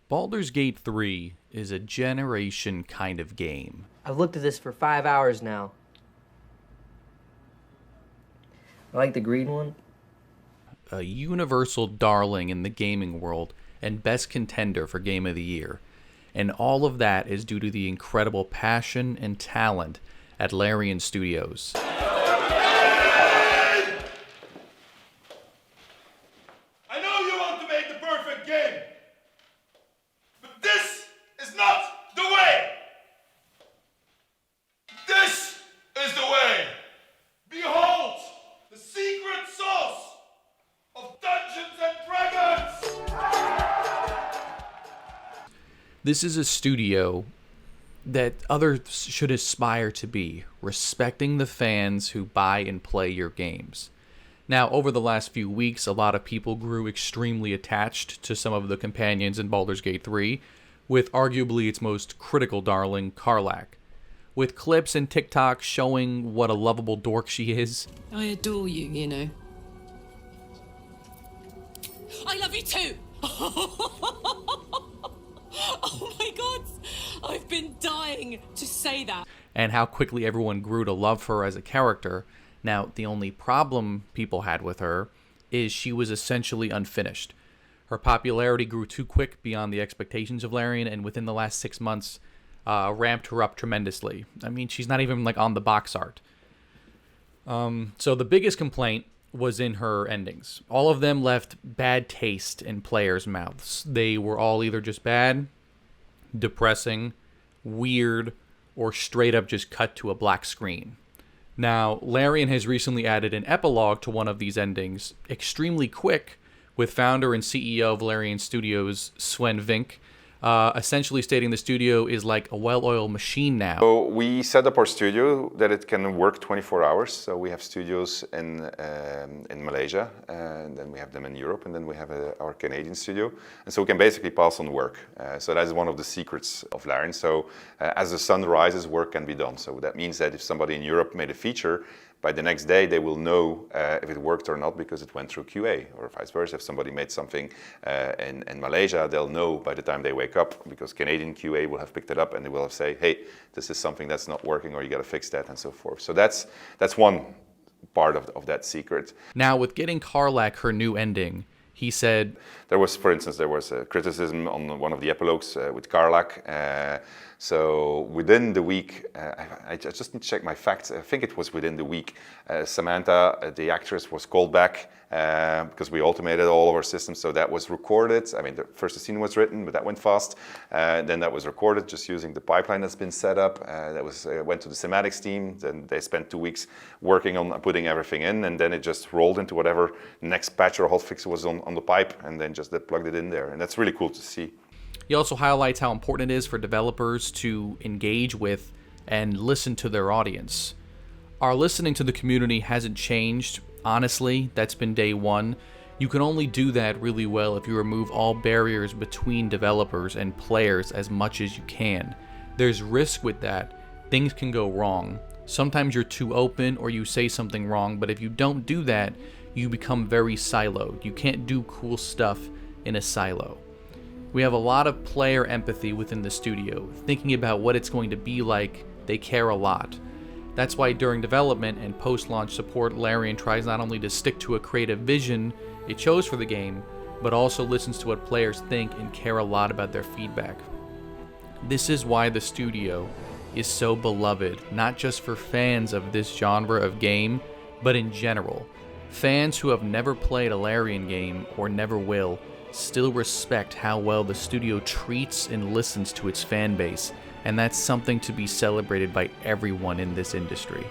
Baldur's Gate 3 is a generation kind of game. I've looked at this for 5 hours now. I like the green one. A universal darling in the gaming world and best contender for Game of the Year. And all of that is due to the incredible passion and talent at Larian Studios. I know you want to make the perfect game, but this is not the way. This is the way. Behold, the secret sauce of Dungeons and Dragons. This is a studio that others should aspire to be, respecting the fans who buy and play your games. Now, over the last few weeks, a lot of people grew extremely attached to some of the companions in Baldur's Gate 3, with arguably its most critical darling, Karlach. With clips and TikTok showing what a lovable dork she is. I adore you, you know. I love you too! Oh my god! I've been dying to say that. And how quickly everyone grew to love her as a character. Now, the only problem people had with her is she was essentially unfinished. Her popularity grew too quick beyond the expectations of Larian, and within the last 6 months, ramped her up tremendously. I mean, she's not even like on the box art. So the biggest complaint was in her endings. All of them left bad taste in players' mouths. They were all either just bad, depressing, weird, or straight up just cut to a black screen. Now, Larian has recently added an epilogue to one of these endings, extremely quick, with founder and CEO of Larian Studios, Swen Vincke, essentially stating the studio is like a well-oiled machine now. So we set up our studio that it can work 24 hours. So we have studios in Malaysia, and then we have them in Europe, and then we have our Canadian studio. And so we can basically pass on work. So that is one of the secrets of Larian. So as the sun rises, work can be done. So that means that if somebody in Europe made a feature, by the next day, they will know if it worked or not because it went through QA, or vice versa. If somebody made something in Malaysia, they'll know by the time they wake up because Canadian QA will have picked it up and they will have say, hey, this is something that's not working or you got to fix that and so forth. So that's one part of that secret. Now, with getting Karlach her new ending, he said, there was a criticism on one of the epilogues with Karlach. So within the week, I just need to check my facts. I think it was within the week. Samantha, the actress, was called back because we automated all of our systems. So that was recorded. I mean, the scene was written, but that went fast. Then that was recorded just using the pipeline that's been set up. That was went to the semantics team. Then they spent 2 weeks working on putting everything in, and then it just rolled into whatever next patch or hotfix was on the pipe, and then just plugged it in there. And that's really cool to see. He also highlights how important it is for developers to engage with and listen to their audience. Our listening to the community hasn't changed. Honestly, that's been day one. You can only do that really well if you remove all barriers between developers and players as much as you can. There's risk with that. Things can go wrong. Sometimes you're too open or you say something wrong, but if you don't do that, you become very siloed. You can't do cool stuff in a silo. We have a lot of player empathy within the studio, thinking about what it's going to be like. They care a lot. That's why during development and post-launch support, Larian tries not only to stick to a creative vision it chose for the game, but also listens to what players think and care a lot about their feedback. This is why the studio is so beloved, not just for fans of this genre of game, but in general. Fans who have never played a Larian game, or never will, still respect how well the studio treats and listens to its fan base, and that's something to be celebrated by everyone in this industry.